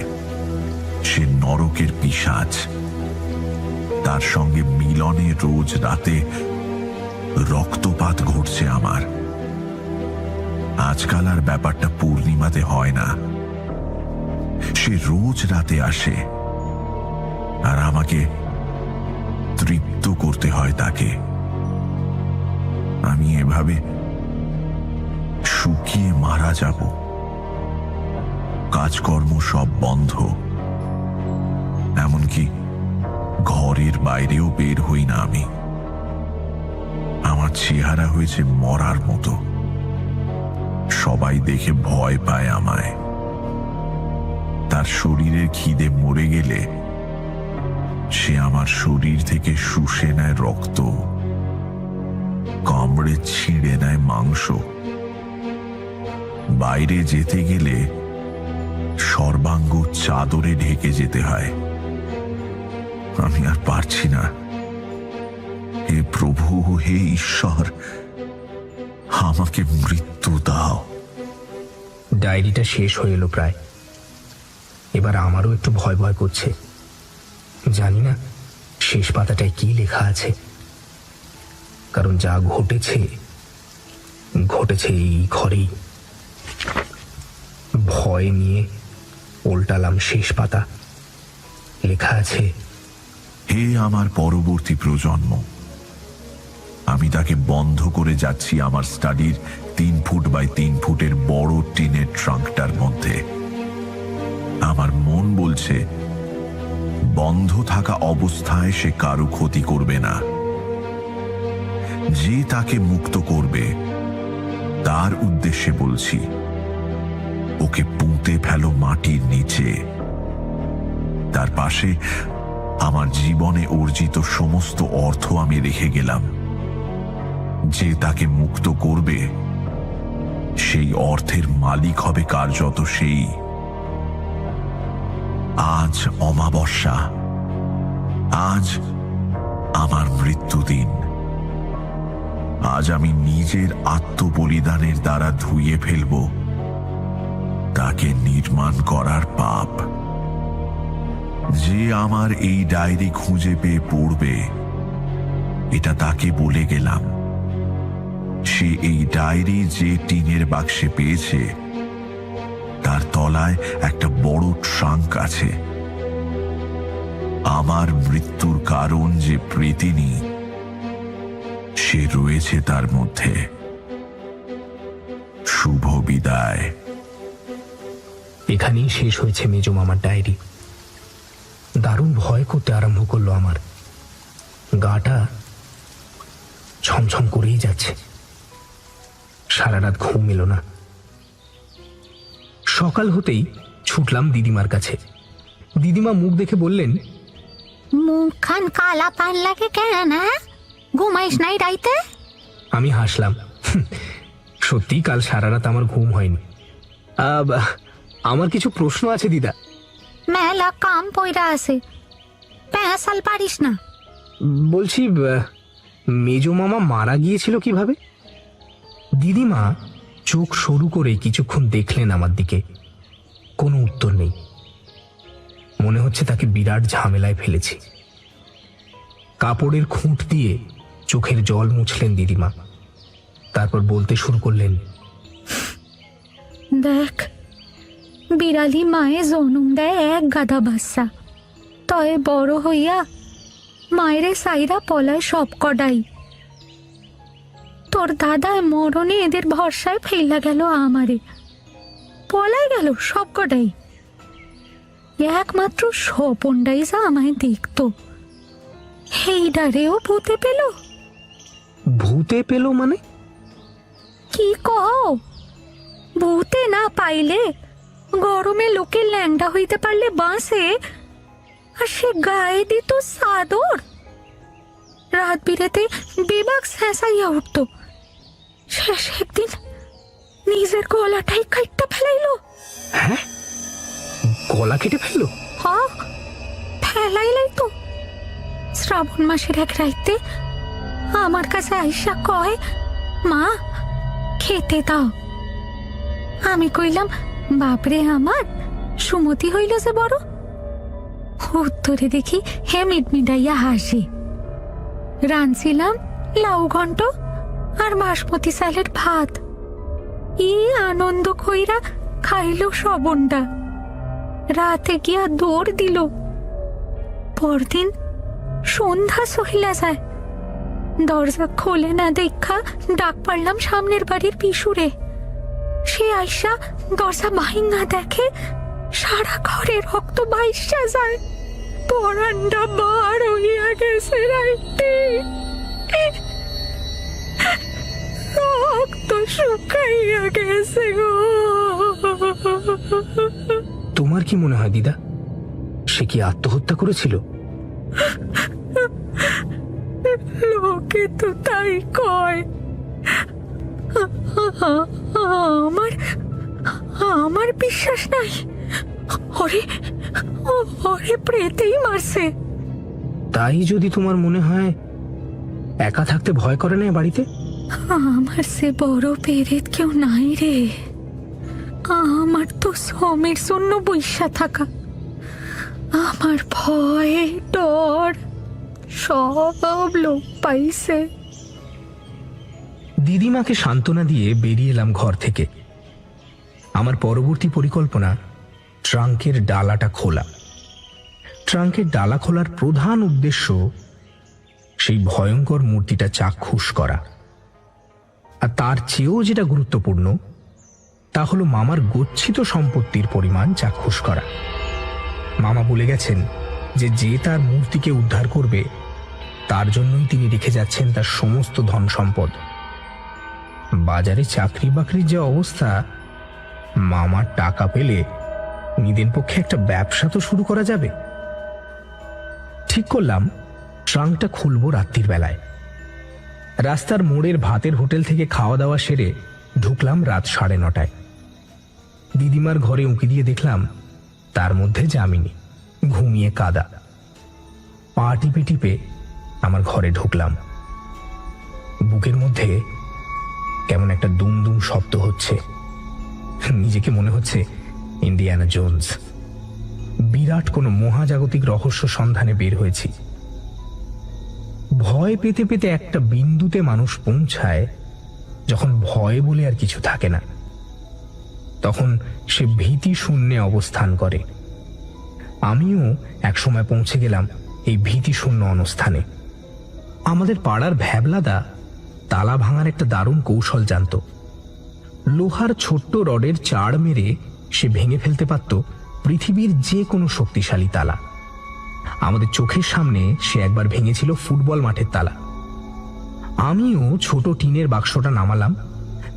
সে নরকের পিশাচ। তার সঙ্গে মিলনে রোজ রাতে রক্তপাত ঘটছে আমার। আজকাল আর ব্যাপারটা পূর্ণিমাতে হয় না, সে রোজ রাতে আসে, আর আমাকে তৃপ্ত করতে হয় তাকে। আমি এভাবে শুকিয়ে মারা যাব। কাজকর্ম সব বন্ধ, এমনকি ঘরের বাইরেও বের হই না আমি। আমার চেহারা হয়েছে মরার মতো। সবাই দেখে ভয় পায় আমায়। তার শরীরের খিদে মরে গেলে সে আমার শরীর থেকে শুষে নেয় রক্ত, কামড়ে ছিঁড়ে নেয় মাংস। বাইরে যেতে গেলে সর্বাঙ্গ চাদরে ঢেকে যেতে হয়। আমি আর পারছি না। হে প্রভু, হে ঈশ্বর, আমাকে মৃত্যু দাও। ডায়েরিটা শেষ হয়ে এলো প্রায়। এবার আমারও একটু ভয় ভয় করছে। জানি না শেষ পাতাটায় কি লেখা আছে, কারণ যা ঘটেছে ঘটেছে এই ঘরেই। ভয় নিয়ে উল্টালাম শেষ পাতা। লেখা আছে, হে আমার পরবর্তী প্রজন্ম, আমি তাকে বন্ধ করে যাচ্ছি আমার স্টাডির 3 ফুট বাই 3 ফুটের বড় টিনের ট্রাঙ্কটার মধ্যে। আমার মন বলছে বন্ধ থাকা অবস্থায় সে কারো ক্ষতি করবে না। যে তাকে মুক্ত করবে তার উদ্দেশ্যে বলছি, ওকে পুঁতে ফেলো মাটির নিচে। তার পাশে আমার জীবনে অর্জিত সমস্ত অর্থ আমি রেখে গেলাম। যে তাকে মুক্ত করবে সেই অর্থের মালিক হবে কার্যত সেই। আজ অমাবস্যা, আজ আমার মৃত্যুদিন। আজ আমি নিজের আত্মবলিদানের দ্বারা ধুয়ে ফেলব তাকে নির্মাণ করার পাপ। যে আমার এই ডায়েরি খুঁজে পেয়ে পড়বে, এটা তাকে বলে গেলাম। সে এই ডায়েরি যে টিনের বাক্সে পেয়েছে তার তলায় একটা বড় ট্রাঙ্ক আছে। আমার মৃত্যুর কারণ যে প্রেতিনী, সে রয়েছে তার মধ্যে। শুভ বিদায়। এখানেই শেষ হয়েছে মেজো মামার ডায়েরি। দারুণ ভয় করতে আরম্ভ করলো আমার। গাটা ছমছম করেই যাচ্ছে। সারা রাত ঘুম এলো না। সকাল হতেই ছুটলাম দিদিমার কাছে। দিদিমা মুখ দেখে বললেন, মুখখান কালা পান লাগে কেন? ঘুমাইস নাই রাইতে? আমি হাসলাম। সত্যি কাল সারা রাত আমার ঘুম হয়নি। আমার কিছু প্রশ্ন আছে দিদা। মেলা কাম পইরা আছে, পেঁচাল পারিস না। বলছি, মেজো মামা মারা গিয়েছিল কিভাবে? দিদিমা চোখ সরু করে কিছুক্ষণ দেখলেন আমার দিকে। কোনো উত্তর নেই। মনে হচ্ছে তাকে বিরাট ঝামেলায় ফেলেছি। কাপড়ের খুঁট দিয়ে চোখের জল মুছলেন দিদিমা। তারপর বলতে শুরু করলেন, দেখ, বিড়ালি মায়ে জনম দেয় এক গাদা বাচ্চা, তয়ে বড় হইয়া মায়েরে সাইরা পলায় সব কটাই। তোর দাদায় মরণে এদের ভরসায় ফেলা গেল আমারে, পলায় গেল সব কটাই। একমাত্র স্বপনটাই যা আমায় দেখতো, সেইডারেও ভূতে পেল। ভূতে পেল মানে? কি কহ? ভূতে না পাইলে গরমে লোকে ল্যাংডা হইতে পারলে বাঁশে, আর সে গায়ে দিত চাদর। রাত বিরেতে বেবাক শেষাইয়া উঠত। শেষ একদিন নিজের গলাটাই কাটতে ফেলাইলো। হ্যাঁ, গলা কেটে ফেললো? হ্যাঁ, ফেলাইলাই তো। শ্রাবণ মাসের এক রাইতে আমার কাছে আইসা কয়, মা খেতে দাও। আমি কইলাম, বাপরে আমার, সুমতি হইল যে বড়। উত্তরে দেখি হে মিটমিটাইয়া হাসি। রাঁধছিলাম লাউ ঘন্ট আর বাসমতি চালের ভাত। ই আনন্দ কইরা খাইল শ্রবণটা। রাতে গিয়া দৌড় দিল। পরদিন সন্ধ্যা সহিলা যায়। দরজা খোলে না দেখা ডাক পারলাম সামনের বাড়ির পিসুরে। সে আইসা দরজা ভাঙা দেখে সারা ঘরে রক্ত বাইসা যায়। পরান্ডা বার হইয়া গেছে রাইতে, রক্ত শুকাইয়া গেছে গো। তোমার কি মনে হয় দিদা, সে কি আত্মহত্যা করেছিল? লোকে তো তাই কয়। আমার আমার বিশ্বাস নাই। ওরে ওরে প্রেতেই মারছে। তাই যদি তোমার মনে হয়, একা থাকতে ভয় করে না এ বাড়িতে? আমার সে বড় পেরেত কেউ নাই রে। আমার তো সমের জন্য বৈশা থাকা। আমার ভয় ডর সব লোক পাইছে। দিদিমাকে সান্ত্বনা দিয়ে বেরিয়ে এলাম ঘর থেকে। আমার পরবর্তী পরিকল্পনা ট্রাঙ্কের ডালাটা খোলা। ট্রাঙ্কের ডালা খোলার প্রধান উদ্দেশ্য সেই ভয়ঙ্কর মূর্তিটা চাক্ষুষ করা। আর তার চেয়েও যেটা গুরুত্বপূর্ণ তা হলো মামার গচ্ছিত সম্পত্তির পরিমাণ চাক্ষুষ করা। মামা বলে গেছেন যে যে তার মূর্তিকে উদ্ধার করবে তার জন্যই তিনি রেখে যাচ্ছেন তার সমস্ত ধন সম্পদ। বাজারে চাকরি বাকরির যে অবস্থা, মামার টাকা পেলে নিদেন পক্ষে একটা ব্যবসা তো শুরু করা যাবে। ঠিক করলাম ট্রাঙ্কটা খুলবো রাত্রির বেলায়। রাস্তার মোড়ের ভাতের হোটেল থেকে খাওয়া দাওয়া সেরে ঢুকলাম রাত 9:30। দিদিমার ঘরে উঁকি দিয়ে দেখলাম তার মধ্যে যামিনী ঘুমিয়ে কাদা। পা টিপে টিপে আমার ঘরে ঢুকলাম। বুকের মধ্যে কেমন একটা দুম দুম শব্দ হচ্ছে। নিজেকে মনে হচ্ছে ইন্ডিয়ানা জোন্স। বিরাট কোনো মহাজাগতিক রহস্য সন্ধানে বের হয়েছি। ভয় পেতে পেতে একটা বিন্দুতে মানুষ পৌঁছায় যখন ভয় বলে আর কিছু থাকে না, তখন সে ভীতি শূন্যে অবস্থান করে। আমিও একসময় পৌঁছে গেলাম এই ভীতি শূন্য অবস্থানে। আমাদের পাড়ার ভ্যাবলাদা তালা ভাঙার একটা দারুণ কৌশল জানত। লোহার ছোট্ট রডের চাড় মেরে সে ভেঙে ফেলতে পারত পৃথিবীর যে কোনো শক্তিশালী তালা। আমাদের চোখের সামনে সে একবার ভেঙেছিল ফুটবল মাঠের তালা। আমিও ছোট টিনের বাক্সটা নামালাম,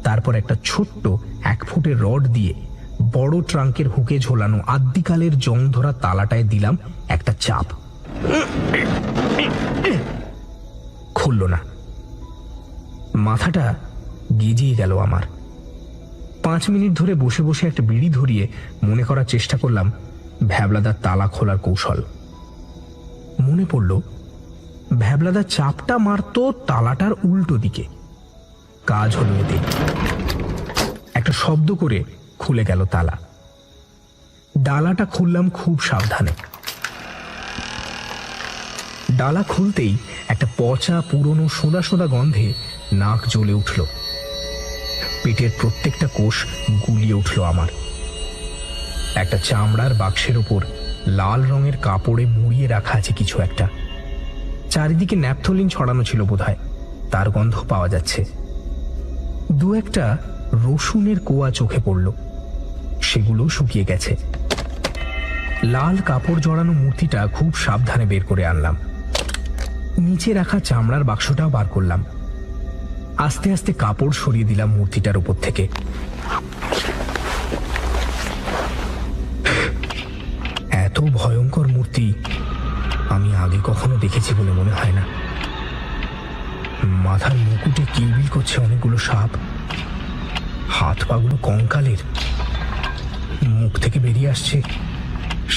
তারপর একটা ছোট্ট 1 ফুটের রড দিয়ে বড় ট্রাঙ্কের হুকে ঝোলানো আদ্যিকালের জং ধরা তালাটায় দিলাম একটা চাপ। খুলল না। মাথাটা গেজিয়ে গেল আমার। 5 মিনিট ধরে বসে বসে একটা বিড়ি ধরিয়ে মনে করার চেষ্টা করলাম ভ্যাবলাদার তালা খোলার কৌশল। মনে পড়ল ভ্যাবলাদার চাপটা মারত তালাটার উল্টো দিকে। কাজ হলো এতে। একটা শব্দ করে খুলে গেল তালা। ডালাটা খুললাম খুব সাবধানে। ডালা খুলতেই একটা পচা পুরনো সোঁদা সোঁদা গন্ধে নাক জ্বলে উঠল। পেটের প্রত্যেকটা কোষ গুলিয়ে উঠল আমার। একটা চামড়ার বাক্সের ওপর লাল রঙের কাপড়ে মুড়িয়ে রাখা আছে কিছু একটা। চারিদিকে ন্যাপথলিন ছড়ানো ছিল বোধহয়, তার গন্ধ পাওয়া যাচ্ছে। 2-1টা রসুনের কোয়া চোখে পড়ল, সেগুলো শুকিয়ে গেছে। লাল কাপড় জড়ানো মূর্তিটা খুব সাবধানে বের করে আনলাম। নিচে রাখা চামড়ার বাক্সটাও বার করলাম। আস্তে আস্তে কাপড় সরিয়ে দিলাম মূর্তিটার উপর থেকে। এত ভয়ঙ্কর মূর্তি আমি আগে কখনো দেখেছি বলে মনে হয় না। মাথার মুকুটে কিলবিল করছে অনেকগুলো সাপ। হাত পাগুলো কঙ্কালের। মুখ থেকে বেরিয়ে আসছে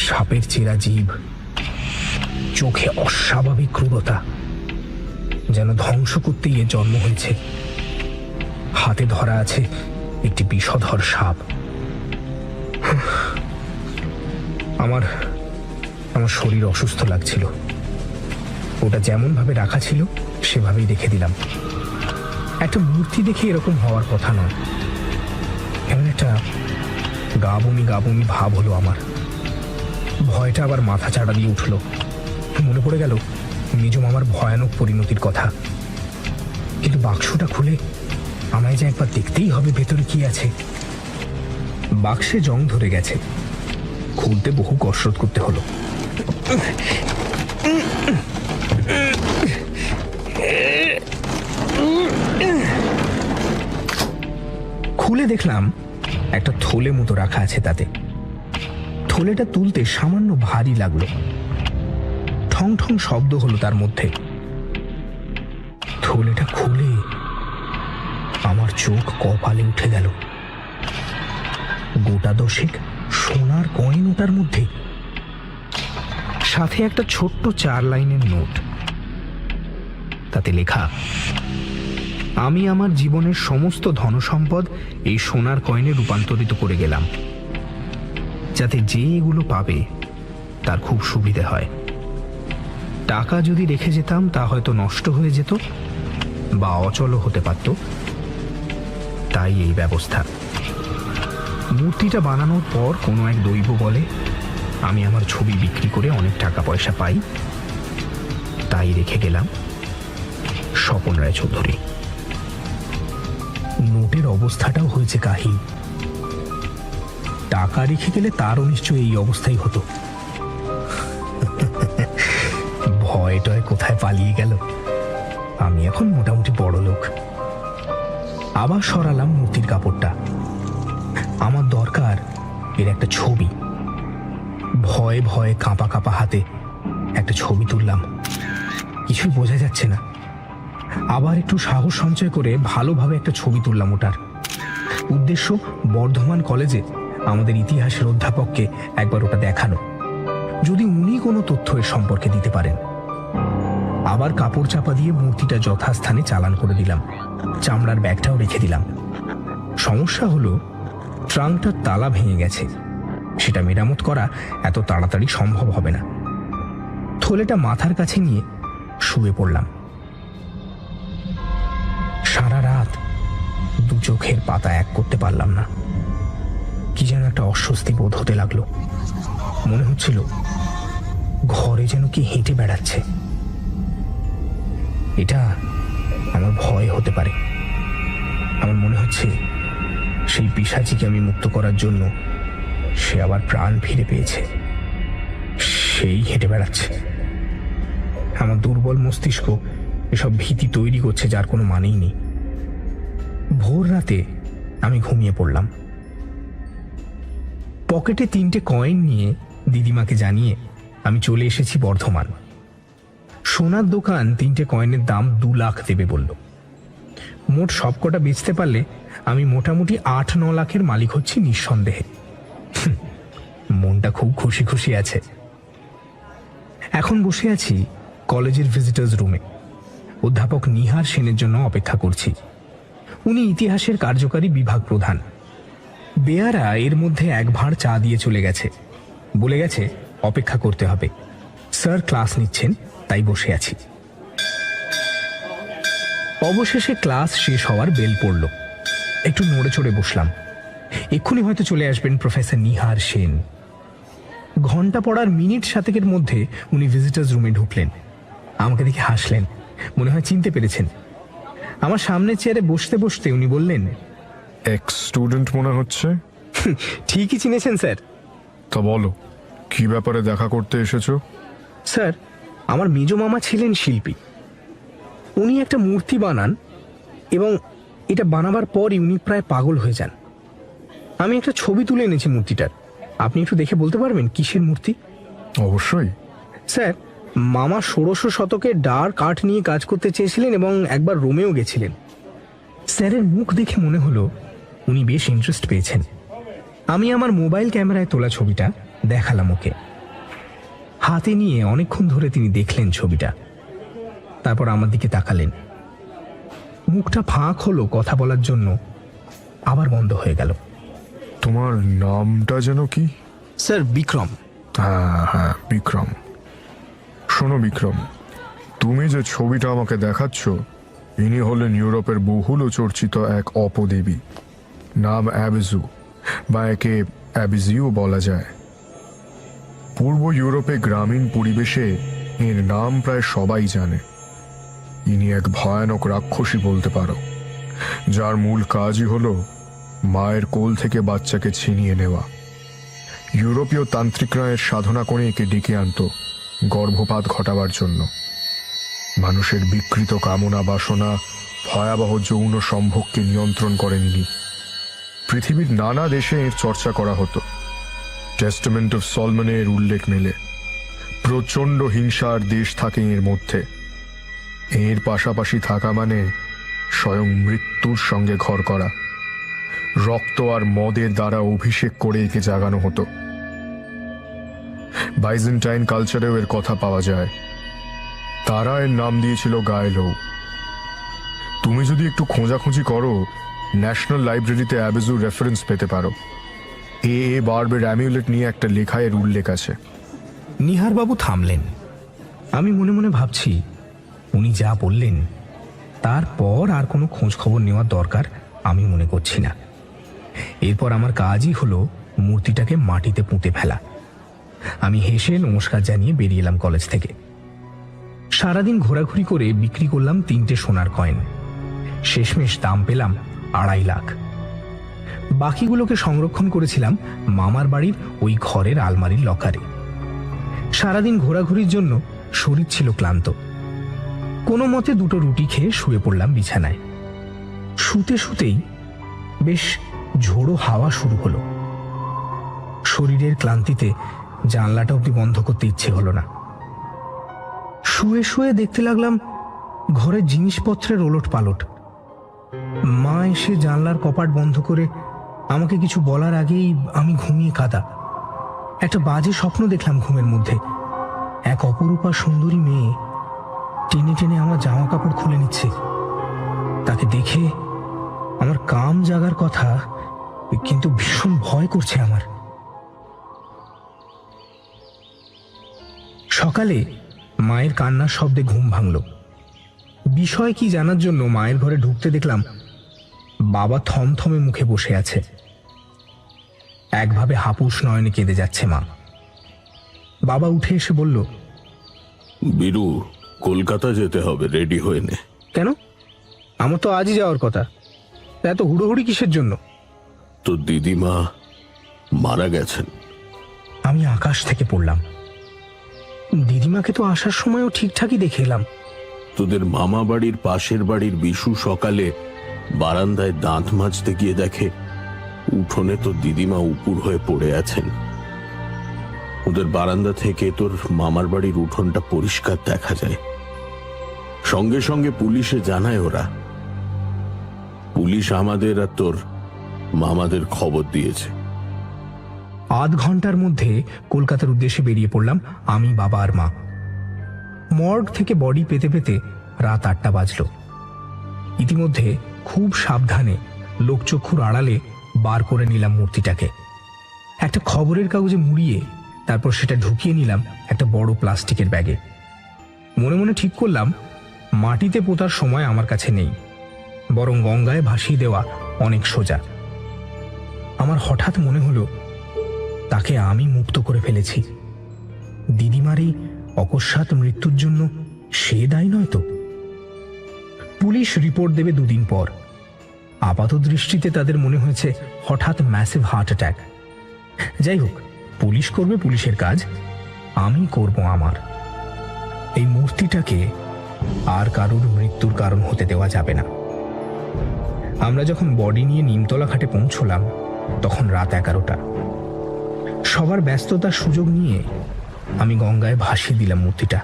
সাপের চেরা জিভ। চোখে অস্বাভাবিক ক্রূরতা, যেন ধ্বংস করতেই এ জন্ম হয়েছে। হাতে ধরা আছে একটি বিষধর সাপ। আমার শরীর অসুস্থ লাগছিল। ওটা যেমন ভাবে রাখা ছিল সেভাবেই রেখে দিলাম। একটা মূর্তি দেখে এরকম হওয়ার কথা নয়। এমন একটা গা বমি ভাব হলো আমার। ভয়টা আবার মাথা চাড়া দিয়ে উঠল। মনে পড়ে গেল নিজ মামার ভয়ানক পরিণতির কথা। কিন্তু বাক্সটা খুলে আমায় যে একবার দেখতেই হবে ভেতরে কি আছে। বাক্সে জং ধরে গেছে, খুলতে বহু কসরত করতে হলো। খুলে দেখলাম একটা থলে মতো রাখা আছে তাতে। থলেটা তুলতে সামান্য ভারী লাগলো। ঠং ঠং শব্দ হলো তার মধ্যে। থলেটা খুলে আমার চোখ কপালে উঠে গেল। গোটা দশেক সোনার কয়েন ওটার মধ্যে, সাথে একটা ছোট্ট 4 লাইনের নোট। তাতে লেখা, আমি আমার জীবনের সমস্ত ধনসম্পদ এই সোনার কয়েনে রূপান্তরিত করে গেলাম, যাতে যে এগুলো পাবে তার খুব সুবিধে হয়। টাকা যদি রেখে যেতাম তা হয়তো নষ্ট হয়ে যেত বা অচলও হতে পারত, তাই এই ব্যবস্থা। মূর্তিটা বানানোর পর কোনো এক দৈব বলে আমি আমার ছবি বিক্রি করে অনেক টাকা পয়সা পাই, তাই রেখে গেলাম। স্বপন রায়চৌধুরী। নোটের অবস্থাটাও হয়েছে কাহিল। টাকা রেখে গেলে তারও নিশ্চয়ই এই অবস্থাই হতো। ভয় টয় কোথায় পালিয়ে গেল। আমি এখন মোটামুটি বড় লোক। আবার সরালাম মূর্তির কাপড়টা। আমার দরকার এর একটা ছবি। ভয়ে ভয়ে কাঁপা কাঁপা হাতে একটা ছবি তুললাম। কিছুই বোঝা যাচ্ছে না। আবার একটু সাহস সঞ্চয় করে ভালোভাবে একটা ছবি তুললাম ওটার। উদ্দেশ্য বর্ধমান কলেজে আমাদের ইতিহাসের অধ্যাপককে একবার ওটা দেখানো, যদি উনি কোনো তথ্য এর সম্পর্কে দিতে পারেন। আবার কাপড় চাপা দিয়ে মূর্তিটা যথাস্থানে চালান করে দিলাম। চামড়ার ব্যাগটাও রেখে দিলাম। সমস্যা হলো ট্রাঙ্কটার তালা ভেঙে গেছে। সেটা মেরামত করা এত তাড়াতাড়ি সম্ভব হবে না। থলেটা মাথার কাছে নিয়ে শুয়ে পড়লাম। সারা রাত দু চোখের পাতা এক করতে পারলাম না। কি যেন একটা অস্বস্তি বোধ হতে লাগলো। মনে হচ্ছিল ঘরে যেন কি হেঁটে বেড়াচ্ছে। এটা আমার ভয় হতে পারে। আমার মনে হচ্ছে সেই পিশাচিকে আমি মুক্ত করার জন্য সে আবার প্রাণ ফিরে পেয়েছে, সেই হেঁটে বেড়াচ্ছে। আমার দুর্বল মস্তিষ্ক এসব ভীতি তৈরি করছে যার কোনো মানেই নেই। ভোর রাতে আমি ঘুমিয়ে পড়লাম। পকেটে 3টে কয়েন নিয়ে দিদিমাকে জানিয়ে আমি চলে এসেছি বর্ধমান। সোনার দোকান 3টে কয়েনের দাম 2 লাখ দেবে বলল। মোট সবকটা বেচতে পারলে আমি মোটামুটি 8-9 লাখের মালিক হচ্ছি নিঃসন্দেহে। মনটা খুব খুশি খুশি আছে। এখন বসে আছি কলেজের ভিজিটার্স রুমে। অধ্যাপক নিহার সেনের জন্য অপেক্ষা করছি। উনি ইতিহাসের কার্যকারী বিভাগ প্রধান। বেয়ারা এর মধ্যে 1 ভাঁড় চা দিয়ে চলে গেছে, বলে গেছে অপেক্ষা করতে হবে। স্যার ক্লাস নিচ্ছেন, তাই বসে আছি। অবশেষে ক্লাস শেষ হওয়ার বেল পড়ল। একটু নড়ে চড়ে বসলাম। এক্ষুনি হয়তো চলে আসবেন প্রফেসর নিহার সেন। ঘন্টা পড়ার মিনিট 7-এর মধ্যে উনি ভিজিটার্স রুমে ঢুকলেন। আমাকে দেখে হাসলেন, মনে হয় চিনতে পেরেছেন। আমার সামনের চেয়ারে বসতে বসতে উনি বললেন, এক্স স্টুডেন্ট মনে হচ্ছে। ঠিকই চিনেছেন স্যার। তা বলো, কি ব্যাপারে দেখা করতে এসেছো? স্যার, আমার মেজ মামা ছিলেন শিল্পী। উনি একটা মূর্তি বানান এবং এটা বানাবার পরই উনি প্রায় পাগল হয়ে যান। আমি একটা ছবি তুলে এনেছি মূর্তিটার। আপনি একটু দেখে বলতে পারবেন কিসের মূর্তি? অবশ্যই। স্যার, মামা 1600 শতকে ডার্ক আর্ট নিয়ে কাজ করতে চেয়েছিলেন এবং একবার রোমেও গেছিলেন। স্যারের মুখ দেখে মনে হলো উনি বেশ ইন্টারেস্ট পেয়েছেন। আমি আমার মোবাইল ক্যামেরায় তোলা ছবিটা দেখালাম ওকে। হাতে নিয়ে অনেকক্ষণ ধরে তিনি দেখলেন ছবিটা। তারপর আমার দিকে তাকালেন। মুখটা ফাঁক হলো কথা বলার জন্য, আবার বন্ধ হয়ে গেল। তোমার নামটা যেন কি? স্যার, বিক্রম। হ্যাঁ হ্যাঁ, বিক্রম। শোনো বিক্রম, তুমি যে ছবিটা আমাকে দেখাচ্ছ, ইনি হলেন ইউরোপের বহুল চর্চিত এক অপদেবী। নাম অ্যাবিজু, বা একে অ্যাবিজিও বলা যায়। পূর্ব ইউরোপে গ্রামীণ পরিবেশে এর নাম প্রায় সবাই জানে। ইনি এক ভয়ানক রাক্ষসী বলতে পারো, যার মূল কাজই হলো মায়ের কোল থেকে বাচ্চাকে ছিনিয়ে নেওয়া। ইউরোপীয় তান্ত্রিকরা এর সাধনা করে একে ডেকে আনত গর্ভপাত ঘটাবার জন্য। মানুষের বিকৃত কামনা বাসনা, ভয়াবহ যৌন সম্ভোগকে নিয়ন্ত্রণ করেন ইনি। পৃথিবীর নানা দেশে এর চর্চা করা হতো। টেস্টামেন্ট অফ সলমনের উল্লেখ মেলে। প্রচন্ড হিংসার দেশ থাকে এর মধ্যে। এর পাশাপাশি থাকা মানে স্বয়ং মৃত্যুর সঙ্গে ঘর করা। রক্ত আর মদের দ্বারা অভিষেক করে একে জাগানো হতো। বাইজেন্টাইন কালচারেও এর কথা পাওয়া যায়। তারা এর নাম দিয়েছিল গায়েলৌ। তুমি যদি একটু খোঁজাখুঁজি করো, ন্যাশনাল লাইব্রেরিতে অ্যাবেজুর রেফারেন্স পেতে পারো। এ বার্বের অ্যামিউলেট নিয়ে একটা লেখায় এর উল্লেখ আছে। নিহারবাবু থামলেন। আমি মনে মনে ভাবছি, উনি যা বললেন তারপর আর কোনো খোঁজ খবর নেওয়ার দরকার আমি মনে করছি না। এরপর আমার কাজই হলো মূর্তিটাকে মাটিতে পুঁতে ফেলা। আমি হেসে নমস্কার জানিয়ে বেরিয়ে এলাম কলেজ থেকে। সারাদিন ঘোরাঘুরি করে বিক্রি করলাম 3টে সোনার কয়েন। শেষমেশ দাম পেলাম 2.5 লাখ। বাকিগুলোকে সংরক্ষণ করেছিলাম মামার বাড়ির ওই ঘরের আলমারির লকারে। সারাদিন ঘোরাঘুরির জন্য শরীর ছিল ক্লান্ত। কোনো মতে 2টো রুটি খেয়ে শুয়ে পড়লাম বিছানায়। শুতে শুতেই বেশ ঝোড়ো হাওয়া শুরু হলো। শরীরের ক্লান্তিতে জানলাটা অবধি বন্ধ করতে ইচ্ছে হলো না। শুয়ে শুয়ে দেখতে লাগলাম ঘরের জিনিসপত্রের ওলট পালট। মা এসে জানলার কপাট বন্ধ করে আমাকে কিছু বলার আগেই আমি ঘুমিয়ে কাঁদা। একটা বাজে স্বপ্ন দেখলাম ঘুমের মধ্যে। এক অপরূপা সুন্দরী মেয়ে টেনে টেনে আমার জামা কাপড় খুলে নিচ্ছে। তাকে দেখে আমার কাম জাগার কথা, কিন্তু ভীষণ ভয় করছে আমার। সকালে মায়ের কান্নার শব্দে ঘুম ভাঙল। বিষয় কি জানার জন্য মায়ের ঘরে ঢুকতে দেখলাম বাবা থমথমে মুখে বসে আছে। একভাবে হাপুস নয়নে কেঁদে যাচ্ছে মা। বাবা উঠে এসে বলল, বীরু, কলকাতা যেতে হবে, রেডি হয়ে নে। কেন? আমার তো আজই যাওয়ার কথা। এত হুড়োহুড়ি কিসের জন্য? তোর দিদিমা মারা গেছেন। আমি আকাশ থেকে পড়লাম। দিদিমাকে তো আসার সময়ও ঠিকঠাকই দেখে এলাম। তোদের মামা বাড়ির পাশের বাড়ির বিশু সকালে বারান্দায় দাঁত মাজতে গিয়ে দেখে উঠোনে তোর দিদিমা উপুর হয়ে পড়ে আছেন। ওদের বারান্দা থেকে তোর মামার বাড়ির উঠোনটা পরিষ্কার দেখা যায়। সঙ্গে সঙ্গে পুলিশে জানায় ওরা। পুলিশ আমাদের আর তোর মামাদের খবর দিয়েছে। আধ ঘন্টার মধ্যে কলকাতার উদ্দেশ্যে বেরিয়ে পড়লাম আমি, বাবা আর মা। মর্গ থেকে বডি পেতে পেতে রাত 8টা বাজল। ইতিমধ্যে খুব সাবধানে লোকচক্ষুর আড়ালে বার করে নিলাম মূর্তিটাকে। একটা খবরের কাগজে মুড়িয়ে তারপর সেটা ঢুকিয়ে নিলাম একটা বড় প্লাস্টিকের ব্যাগে। মনে মনে ঠিক করলাম মাটিতে পোতার সময় আমার কাছে নেই, বরং গঙ্গায় ভাসিয়ে দেওয়া অনেক সোজা। আমার হঠাৎ মনে হলো তাকে আমি মুক্ত করে ফেলেছি। দিদিমার এই অকস্মাৎ মৃত্যুর জন্য সে দায়ী নয় তো? পুলিশ রিপোর্ট দেবে 2 দিন পর। আপাত দৃষ্টিতে তাদের মনে হয়েছে হঠাৎ ম্যাসিভ হার্ট অ্যাটাক। যাই হোক, পুলিশ করবে পুলিশের কাজ, আমি করব আমার। এই মূর্তিটাকে আর কারোর মৃত্যুর কারণ হতে দেওয়া যাবে না। আমরা যখন বডি নিয়ে নিমতলা ঘাটে পৌঁছলাম তখন রাত 11টা। সবার ব্যস্ততার সুযোগ নিয়ে আমি গঙ্গায় ভাসিয়ে দিলাম মূর্তিটা।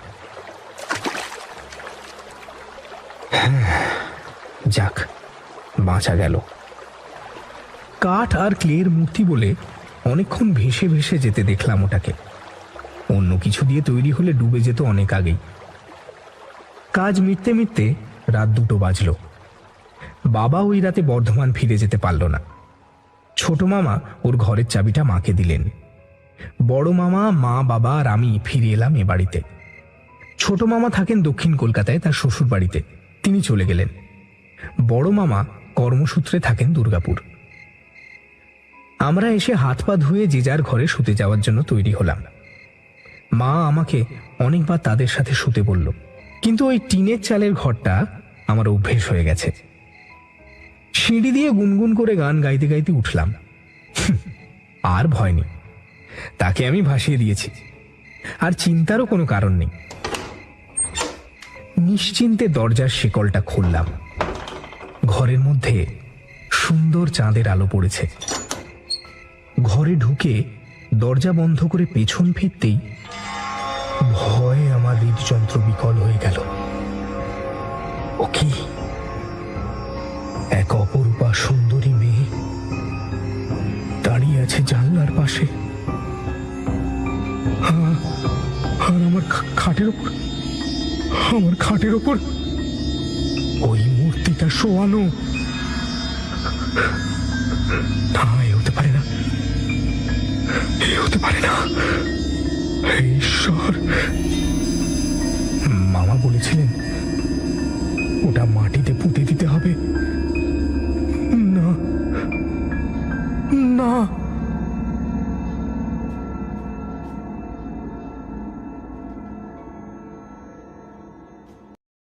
যাক, বাঁচা গেল। কাঠ আর ক্লের মূর্তি বলে অনেকক্ষণ ভেসে ভেসে যেতে দেখলাম ওটাকে। অন্য কিছু দিয়ে তৈরি হলে ডুবে যেত অনেক আগেই। কাজ মিটতে মিটতে রাত 2টো বাজল। বাবা ওই রাতে বর্ধমান ফিরে যেতে পারল না। ছোট মামা ওর ঘরের চাবিটা মাকে দিলেন। বড় মামা, মা, বাবা আর আমি ফিরে এলাম এ বাড়িতে। ছোট মামা থাকেন দক্ষিণ কলকাতায় তার শ্বশুর বাড়িতে, তিনি চলে গেলেন। বড় মামা কর্মসূত্রে থাকেন দুর্গাপুর। আমরা এসে হাত পা ধুয়ে যে যার ঘরে শুতে যাওয়ার জন্য তৈরি হলাম। মা আমাকে অনেকবার তাদের সাথে শুতে বলল, কিন্তু ওই টিনের চালের ঘরটা আমার অভ্যেস হয়ে গেছে। সিঁড়ি দিয়ে গুনগুন করে গান গাইতে গাইতে উঠলাম। আর ভয় নেই, তাকে আমি ভাসিয়ে দিয়েছি, আর চিন্তারও কোনো কারণ নেই। নিশ্চিন্তে দরজার শিকলটা খুললাম। ঘরের মধ্যে সুন্দর চাঁদের আলো পড়েছে। ঘরে ঢুকে দরজা বন্ধ করে পেছন ফিরতেই ভয়ে আমার হৃদযন্ত্র বিকল হয়ে গেল। ও কি এক অপরূপা সুন্দরী মেয়ে দাঁড়িয়ে আছে জানলার পাশে, আর আমার খাটের ওপর ওই মূর্তিটা শোয়ানো। না, এ হতে পারে না, এ হতে পারে না। হে ঈশ্বর, মামা বলেছিলেন ওটা মাটিতে